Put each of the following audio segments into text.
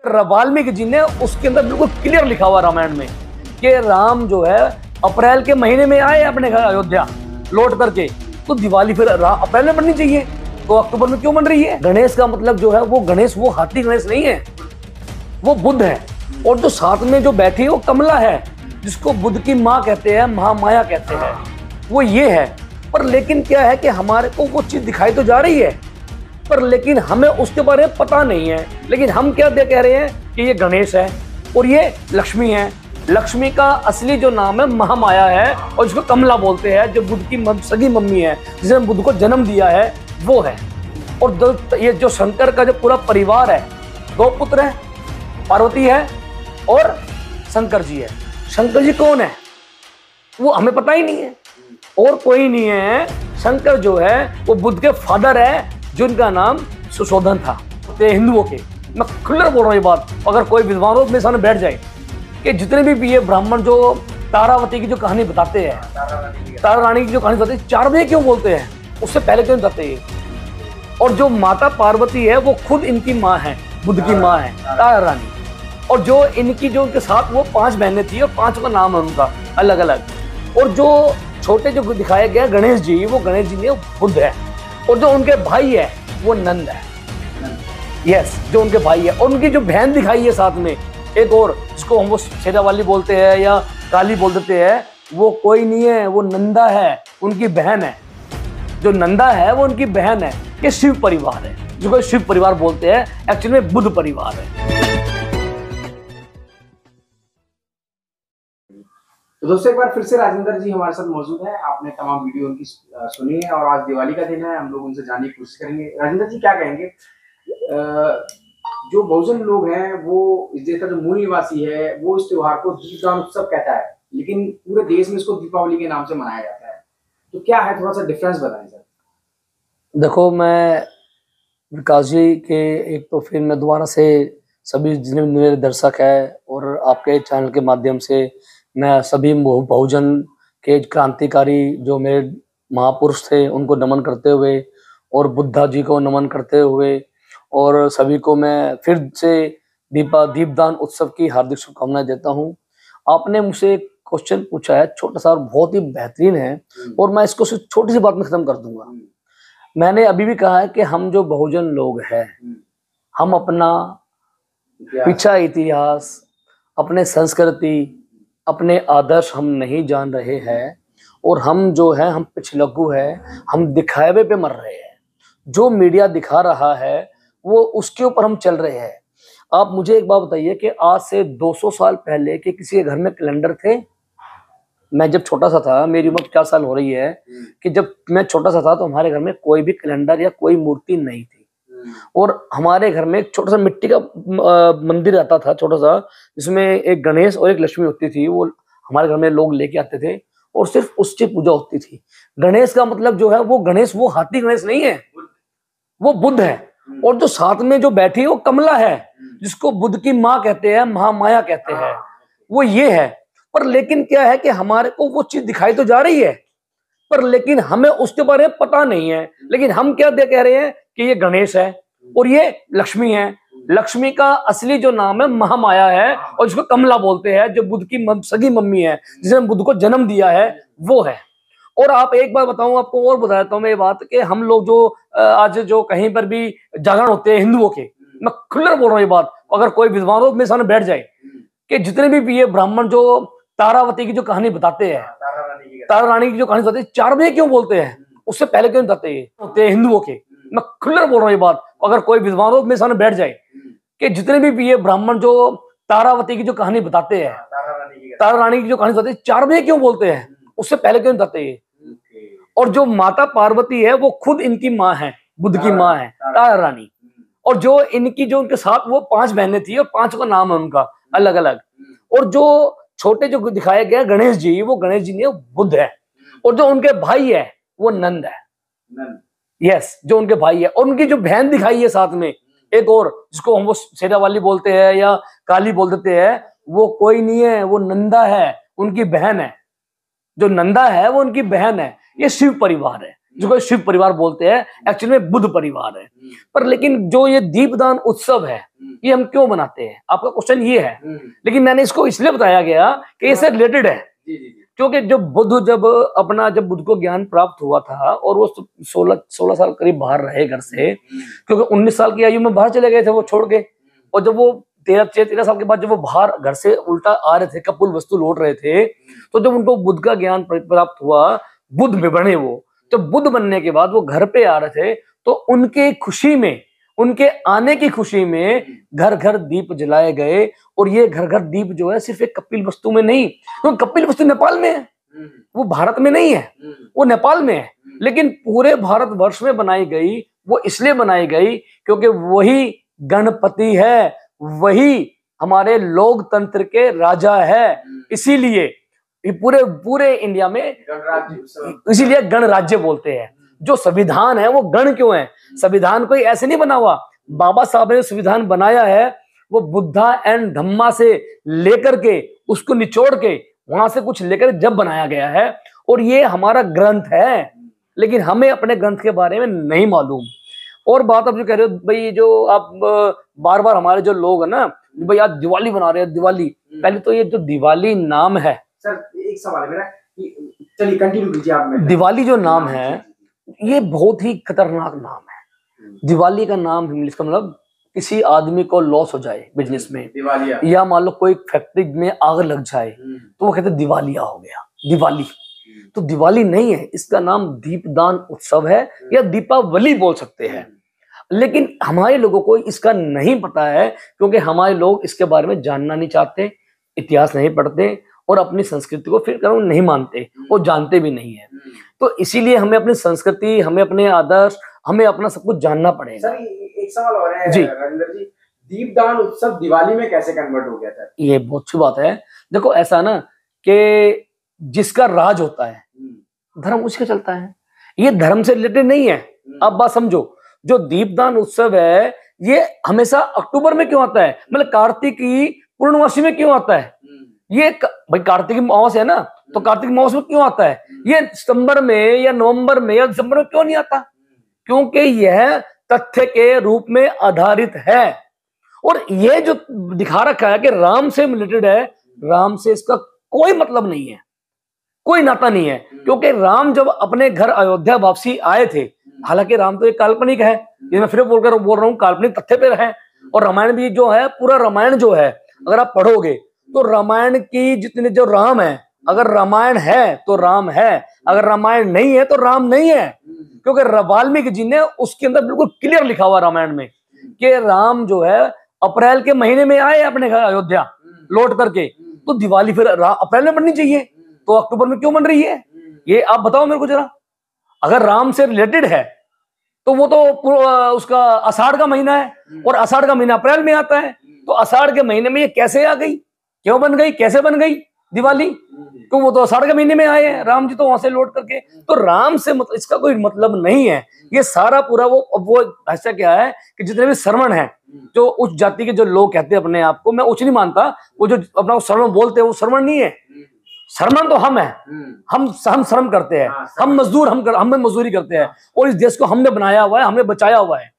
वाल्मीकि जी ने उसके अंदर बिल्कुल क्लियर लिखा हुआ रामायण में कि राम जो है अप्रैल के महीने में आए अपने घर अयोध्या लौट करके, तो दिवाली फिर अप्रैल में बननी चाहिए, तो अक्टूबर में क्यों बन रही है? गणेश का मतलब जो है वो गणेश, वो हाथी गणेश नहीं है, वो बुद्ध है। और जो साथ में जो बैठी है वो कमला है, जिसको बुद्ध की माँ कहते हैं, महामाया कहते हैं, वो ये है। पर लेकिन क्या है कि हमारे को वो चीज दिखाई तो जा रही है, पर लेकिन हमें उसके बारे में पता नहीं है। लेकिन हम क्या कह रहे हैं कि ये गणेश है और ये लक्ष्मी है। लक्ष्मी का असली जो नाम है महामाया है, और जिसको कमला बोलते हैं, जो बुद्ध की सगी मम्मी है, जिसने बुद्ध को जन्म दिया है, वो है। और ये जो शंकर का जो पूरा परिवार है, 2 पुत्र है, पार्वती है और शंकर जी है। शंकर जी कौन है वो हमें पता ही नहीं है, और कोई नहीं है। शंकर जो है वो बुद्ध के फादर है, जिनका नाम सुशोधन था, हिंदुओं के। मैं खुलकर बोल रहा हूँ ये बात, अगर कोई विद्वान हो मेरे सामने बैठ जाए कि जितने भी ये ब्राह्मण जो तारावती की जो कहानी बताते हैं, तारा रानी की जो कहानी बताते हैं, 4 बजे क्यों बोलते हैं, उससे पहले क्यों बताते हैं? और जो माता पार्वती है वो खुद इनकी माँ है, बुद्ध की माँ है, तारा रानी। और जो इनकी जो उनके साथ वो 5 बहनें थी, और 5 का नाम है उनका अलग अलग। और जो छोटे जो दिखाया गया गणेश जी, वो गणेश जी ने बुद्ध है। और जो उनके भाई है वो नंद है, यस, जो उनके भाई है। और उनकी जो बहन दिखाई है साथ में एक और, जिसको हम वो शेरावाली बोलते हैं या काली बोल देते हैं, वो कोई नहीं है, वो नंदा है, उनकी बहन है। जो नंदा है वो उनकी बहन है। ये शिव परिवार है, जिसको शिव परिवार बोलते हैं, एक्चुअली में बुद्ध परिवार है। तो दोस्तों एक बार फिर से राजेंद्र जी हमारे साथ मौजूद है। आपने तमाम वीडियो उनकी सुनी है और आज दिवाली का दिन है, हम लोग उनसे जानने की कोशिश करेंगे। राजेंद्र जी क्या कहेंगे, जो बहुजन लोग हैं वो इस देश का जो मूल निवासी है वो इस त्योहार को दीपदान उत्सव कहता है, लेकिन पूरे देश में इसको दीपावली के नाम से मनाया जाता है, तो क्या है, थोड़ा सा डिफरेंस बताएं सर। देखो, मैं विकास जी के एक तो फिर मैं दोबारा से सभी जितने मेरे दर्शक है और आपके चैनल के माध्यम से मैं सभी बहुजन के क्रांतिकारी जो मेरे महापुरुष थे उनको नमन करते हुए, और बुद्धा जी को नमन करते हुए, और सभी को मैं फिर से दीपदान उत्सव की हार्दिक शुभकामनाएं देता हूं। आपने मुझसे एक क्वेश्चन पूछा है, छोटा सा और बहुत ही बेहतरीन है, और मैं इसको सिर्फ छोटी सी बात में खत्म कर दूंगा। मैंने अभी भी कहा है कि हम जो बहुजन लोग हैं, हम अपना पिछा इतिहास, अपने संस्कृति, अपने आदर्श हम नहीं जान रहे हैं, और हम जो है हम पिछलग्गू है, हम दिखावे पे मर रहे हैं। जो मीडिया दिखा रहा है वो उसके ऊपर हम चल रहे हैं। आप मुझे एक बात बताइए कि आज से 200 साल पहले के किसी के घर में कैलेंडर थे? मैं जब छोटा सा था, मेरी उम्र 50 साल हो रही है, कि जब मैं छोटा सा था तो हमारे घर में कोई भी कैलेंडर या कोई मूर्ति नहीं थी, और हमारे घर में एक छोटा सा मिट्टी का मंदिर आता था, छोटा सा, जिसमें एक गणेश और एक लक्ष्मी होती थी। वो हमारे घर में लोग लेके आते थे और सिर्फ उसकी पूजा होती थी। गणेश का मतलब जो है वो गणेश, वो हाथी गणेश नहीं है, वो बुद्ध है। और जो साथ में जो बैठी है वो कमला है, जिसको बुद्ध की माँ कहते हैं, महामाया कहते हैं, वो ये है। पर लेकिन क्या है कि हमारे को वो चीज दिखाई तो जा रही है, पर लेकिन हमें उसके बारे में पता नहीं है। लेकिन हम क्या कह रहे हैं कि ये गणेश है और ये लक्ष्मी है। लक्ष्मी का असली जो नाम है महामाया है, और जिसको कमला बोलते हैं, जो बुद्ध की सगी मम्मी है, जिसने बुद्ध को जन्म दिया है, वो है। और आप एक बार बताऊं आपको, और बता देता हूं मैं ये बात, कि हम लोग जो आज जो कहीं पर भी जागरण होते हैं हिंदुओं के, मैं खुलकर बोल रहा हूँ ये बात, अगर कोई विद्वान हो मेरे सामने बैठ जाए कि जितने भी ये ब्राह्मण जो तारावती की जो कहानी बताते हैं, तारा रानी की जो कहानी बताते हैं, 4 बजे क्यों बोलते हैं, उससे पहले क्यों बताते हैं होते हैं हिंदुओं के। मैं खुलकर बोल रहा हूँ ये बात, अगर कोई विद्वान हो मेरे सामने बैठ जाए कि जितने भी ये ब्राह्मण जो तारावती की जो कहानी बताते हैं, तारा रानी की जो कहानी बताते हैं, 4 बजे क्यों बोलते हैं, उससे पहले क्यों बताते हैं? और जो माता पार्वती है वो खुद इनकी माँ है, बुद्ध की माँ है, तारा रानी। और जो इनकी जो उनके साथ वो 5 बहनें थी, और 5 का नाम है उनका अलग अलग। और जो छोटे जो दिखाया गया गणेश जी, वो गणेश जी ने बुद्ध है। और जो उनके भाई है वो नंद है, यस, जो उनके भाई है। और उनकी जो बहन दिखाई है साथ में एक और, जिसको हम वो शेरावाली बोलते हैं या काली बोल देते हैं, वो कोई नहीं है, वो नंदा है, उनकी बहन है। जो नंदा है वो उनकी बहन है। ये शिव परिवार है, जिसको शिव परिवार बोलते हैं, एक्चुअली में बुद्ध परिवार है। पर लेकिन जो ये दीपदान उत्सव है, ये हम क्यों बनाते हैं, आपका क्वेश्चन ये है। लेकिन मैंने इसको इसलिए बताया गया कि इससे रिलेटेड है, क्योंकि जब बुद्ध को ज्ञान प्राप्त हुआ था और वो 16 साल करीब बाहर रहे घर से, क्योंकि 19 साल की आयु में बाहर चले गए थे वो छोड़ के। और जब वो 13 साल के बाद जब वो बाहर घर से उल्टा आ रहे थे, कपूल वस्तु लौट रहे थे, तो जब उनको बुद्ध का ज्ञान प्राप्त हुआ, बुद्ध में बने वो, तो बुद्ध बनने के बाद वो घर पे आ रहे थे, तो उनके खुशी में, उनके आने की खुशी में घर घर दीप जलाए गए। और ये घर घर दीप जो है सिर्फ एक कपिल वस्तु में नहीं, तो कपिल वस्तु नेपाल में है, वो भारत में नहीं है, वो नेपाल में है। लेकिन पूरे भारत वर्ष में बनाई गई, वो इसलिए बनाई गई क्योंकि वही गणपति है, वही हमारे लोकतंत्र के राजा है। इसीलिए पूरे इंडिया में इसीलिए गणराज्य बोलते हैं। जो संविधान है वो गण क्यों है, संविधान कोई ऐसे नहीं बना हुआ, बाबा साहब ने संविधान बनाया है वो बुद्धा एंड धम्मा से लेकर के उसको निचोड़ के वहां से कुछ लेकर जब बनाया गया है। और ये हमारा ग्रंथ है, लेकिन हमें अपने ग्रंथ के बारे में नहीं मालूम। और बात आप जो कह रहे हो भाई, जो आप बार बार हमारे जो लोग है ना भाई आज दिवाली बना रहे हैं, दिवाली, पहले तो ये जो दिवाली नाम है, सर एक सवाल है मेरा, चलिए कंटिन्यू कीजिए आप। दिवाली जो नाम है ये बहुत ही खतरनाक नाम है। दिवाली का नाम इंग्लिश का मतलब किसी आदमी को लॉस हो जाए बिजनेस में, या मान लो कोई फैक्ट्री में आग लग जाए तो वो कहते दिवालिया हो गया, दिवाली। तो दिवाली नहीं है, इसका नाम दीपदान उत्सव है या दीपावली बोल सकते हैं। लेकिन हमारे लोगों को इसका नहीं पता है, क्योंकि हमारे लोग इसके बारे में जानना नहीं चाहते, इतिहास नहीं पढ़ते और अपनी संस्कृति को फिर नहीं मानते और जानते भी नहीं है। तो इसीलिए हमें अपनी संस्कृति, हमें अपने आदर्श, हमें अपना सब कुछ जानना पड़ेगा। सर एक सवाल और है जी राजेंद्र जी, दीपदान उत्सव दिवाली में कैसे कन्वर्ट हो गया था? ये बहुत अच्छी बात है। देखो ऐसा ना कि जिसका राज होता है धर्म उसका चलता है, ये धर्म से रिलेटेड नहीं है। आप बात समझो, जो दीपदान उत्सव है ये हमेशा अक्टूबर में क्यों आता है, मतलब कार्तिक की पूर्णमासी में क्यों आता है? ये भाई कार्तिक मास है ना, तो कार्तिक मास में क्यों आता है? ये सितंबर में या नवंबर में या दिसंबर में क्यों नहीं आता? क्योंकि यह तथ्य के रूप में आधारित है। और ये जो दिखा रखा है कि राम से रिलेटेड है, राम से इसका कोई मतलब नहीं है, कोई नाता नहीं है। क्योंकि राम जब अपने घर अयोध्या वापसी आए थे, हालांकि राम तो एक काल्पनिक है, ये मैं फिर बोल रहा हूँ, काल्पनिक तथ्य पे है। और रामायण भी जो है, पूरा रामायण जो है अगर आप पढ़ोगे तो रामायण की जितने जो राम है, अगर रामायण है तो राम है, अगर रामायण नहीं है तो राम नहीं है। क्योंकि वाल्मीकि जी ने उसके अंदर बिल्कुल क्लियर लिखा हुआ रामायण में कि राम जो है अप्रैल के महीने में आए अपने घर अयोध्या लौट करके, तो दिवाली फिर अप्रैल में बननी चाहिए, तो अक्टूबर में क्यों बन रही है? ये आप बताओ मेरे को जरा। अगर राम से रिलेटेड है तो वो तो उसका आषाढ़ का महीना है, और आषाढ़ का महीना अप्रैल में आता है, तो आषाढ़ के महीने में ये कैसे आ गई, क्यों बन गई, कैसे बन गई दिवाली? तो वो तो आषाढ़ के महीने में आए हैं राम जी, तो वहां से लौट करके, तो राम से मतलब इसका कोई मतलब नहीं है। ये सारा पूरा वो ऐसा क्या है कि जितने भी श्रमण है, जो उच्च जाति के जो लोग कहते हैं अपने आप को, मैं उच्च नहीं मानता, वो जो अपना श्रमण बोलते हैं वो श्रमण नहीं है। श्रमण तो हम है, हम श्रम करते हैं, हम मजदूर, हम मजदूरी करते हैं, और इस देश को हमने बनाया हुआ है, हमने बचाया हुआ है।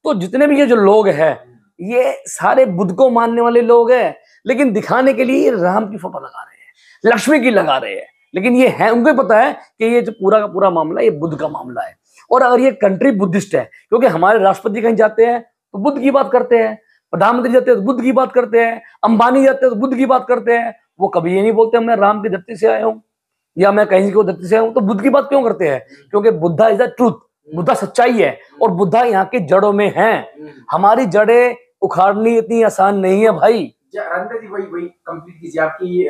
तो जितने भी ये जो लोग हैं ये सारे बुद्ध को मानने वाले लोग हैं, लेकिन दिखाने के लिए राम की फोटो लगा रहे हैं, लक्ष्मी की लगा रहे हैं। लेकिन ये है, उनको पता है कि ये जो पूरा का पूरा मामला ये बुद्ध का मामला है। और अगर ये कंट्री बुद्धिस्ट है, क्योंकि हमारे राष्ट्रपति कहीं जाते हैं तो बुद्ध की बात करते हैं, प्रधानमंत्री जाते हैं तो बुद्ध की बात करते हैं, अंबानी जाते हैं तो बुद्ध की बात करते हैं। वो कभी ये नहीं बोलते मैं राम की धरती से आया हूँ या मैं कहीं की धरती से आया हूँ। तो बुद्ध की बात क्यों करते हैं? क्योंकि Buddha is the truth, Buddha सच्चाई है, और बुद्धा यहाँ की जड़ों में है। हमारी जड़ें उखाड़नी इतनी आसान नहीं है भाई। रंजन जी वही कंप्लीट कीजिए। आपकी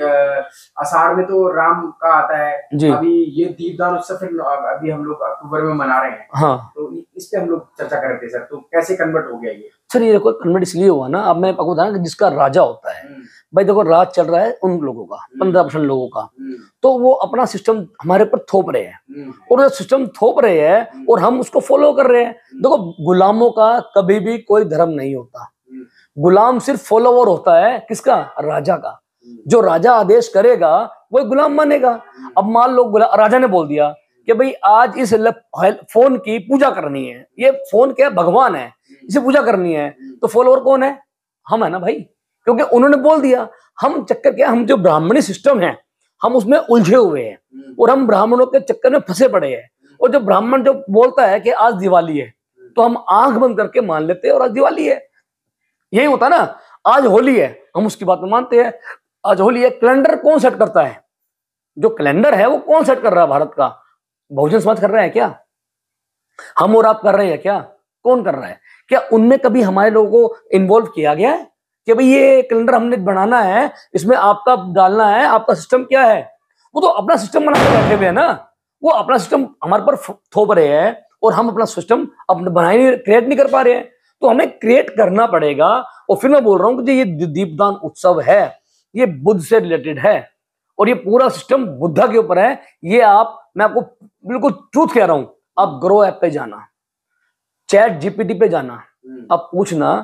आषाढ़ में तो राम का आता है जी। अभी ये दीपदान उत्सव फिर अभी हम लोग अक्टूबर में मना रहे हैं। हाँ, तो इस पे हम लोग चर्चा कर रहे थे सर, तो कैसे कन्वर्ट हो गया ये? सर ये देखो कन्वर्ट इसलिए हुआ ना, अब मैं आपको बताना कि जिसका राजा होता है भाई, देखो राज चल रहा है उन लोगों का 15% लोगों का, तो वो अपना सिस्टम हमारे ऊपर थोप रहे हैं, और जो सिस्टम थोप रहे हैं और हम उसको फॉलो कर रहे हैं। देखो गुलामों का कभी भी कोई धर्म नहीं होता, गुलाम सिर्फ फॉलोवर होता है किसका? राजा का। जो राजा आदेश करेगा वही गुलाम मानेगा। अब मान लो राजा ने बोल दिया कि भाई आज इस फोन की पूजा करनी है, ये फोन क्या भगवान है, इसे पूजा करनी है, तो फॉलोअर कौन है? हम है ना भाई, क्योंकि उन्होंने बोल दिया। हम चक्कर क्या, हम जो ब्राह्मणी सिस्टम है हम उसमें उलझे हुए हैं और हम ब्राह्मणों के चक्कर में फंसे पड़े हैं। और जो ब्राह्मण जो बोलता है कि आज दिवाली है तो हम आंख बंद करके मान लेते हैं और आज दिवाली है। यही होता ना, आज होली है हम उसकी बात में मानते हैं, आज होली है। कैलेंडर कौन सेट करता है? जो कैलेंडर है वो कौन सेट कर रहा है? भारत का बहुजन समाज कर रहा है क्या? हम और आप कर रहे हैं क्या? कौन कर रहा है? क्या उनमें कभी हमारे लोगों को इन्वॉल्व किया गया है कि भाई ये कैलेंडर हमने बनाना है, इसमें आपका डालना है, आपका सिस्टम क्या है? वो तो अपना सिस्टम बना के बैठे हुए हैं ना, वो अपना सिस्टम हमारे पर थोप रहे हैं और हम अपना सिस्टम अपने बनाए नहीं, क्रिएट नहीं कर पा रहे हैं। तो हमें क्रिएट करना पड़ेगा। और फिर मैं बोल रहा हूं कि ये दीपदान उत्सव है, ये बुद्ध से रिलेटेड है और ये पूरा सिस्टम बुद्धा के ऊपर है। ये मैं आपको बिल्कुल ट्रूथ कह रहा हूं, आप ग्रो ऐप पे जाना, चैट जीपीटी पे जाना, आप पूछना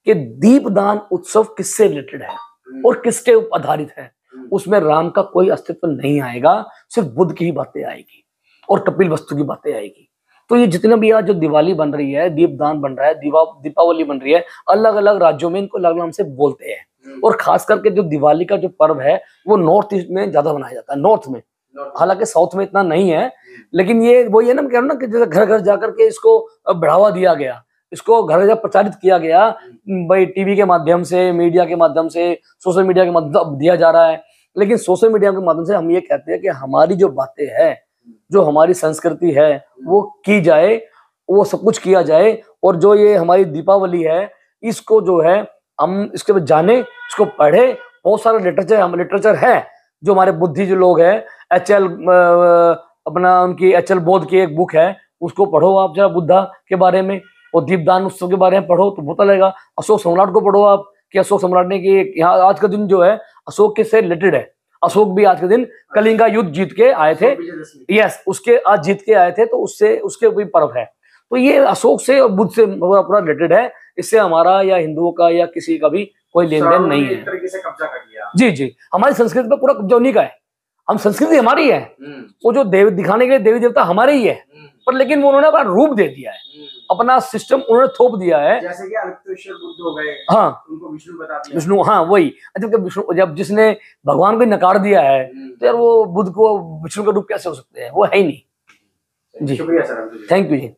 कि दीपदान उत्सव किससे रिलेटेड है और किसके ऊपर आधारित है। उसमें राम का कोई अस्तित्व नहीं आएगा, सिर्फ बुद्ध की ही बातें आएगी और कपिल वस्तु की बातें आएगी। तो ये जितने भी आज जो दिवाली बन रही है, दीपदान बन रहा है, दीपावली बन रही है, अलग अलग राज्यों में इनको अलग नाम से बोलते हैं। और खास करके जो दिवाली का जो पर्व है वो नॉर्थ ईस्ट में ज्यादा मनाया जाता है, नॉर्थ में, हालांकि साउथ में इतना नहीं है। लेकिन ये वही है ना, मैं कह रहा हूं ना कि जैसे घर घर जाकर के इसको बढ़ावा दिया गया, इसको घर घर प्रचारित किया गया, भाई टीवी के माध्यम से, मीडिया के माध्यम से, सोशल मीडिया के माध्यम दिया जा रहा है। लेकिन सोशल मीडिया के माध्यम से हम ये कहते हैं कि हमारी जो बातें हैं, जो हमारी संस्कृति है वो की जाए, वो सब कुछ किया जाए। और जो ये हमारी दीपावली है इसको जो है हम इसके बाद जाने, इसको पढ़े। बहुत सारा लिटरेचर है जो हमारे बुद्धि जो लोग हैं, HL अपना उनकी HL बोध की एक बुक है, उसको पढ़ो आप जरा बुद्धा के बारे में, और दीपदान उत्सव के बारे में पढ़ो तो पता लगेगा। अशोक सम्राट को पढ़ो आप कि अशोक सम्राट ने कि यहाँ आज का दिन जो है अशोक के से रिलेटेड है। अशोक भी आज के दिन कलिंगा युद्ध जीत के आए थे, यस, उसके आज जीत के आए थे, तो उससे उसके भी पर्व है। तो ये अशोक से और बुद्ध से पूरा रिलेटेड है। इससे हमारा या हिंदुओं का या किसी का भी कोई लेन देन नहीं है। एक तरीके से कब्जा कर लिया। जी जी, हमारी संस्कृति पर पूरा कब्जा उन्हीं का है। हम संस्कृति हमारी है, वो जो देव दिखाने के लिए देवी देवता हमारे ही है, पर लेकिन वो उन्होंने अपना रूप दे दिया है, अपना सिस्टम उन्होंने थोप दिया है। जैसे कि अल्पतेश्वर बुद्ध हो गए, हाँ, उनको विष्णु बता दिया। विष्णु, हाँ वही। जब विष्णु, जब जिसने भगवान को नकार दिया है तो यार वो बुद्ध को विष्णु का रूप कैसे हो सकते हैं? वो है ही नहीं। जी, शुक्रिया सर, थैंक यू जी।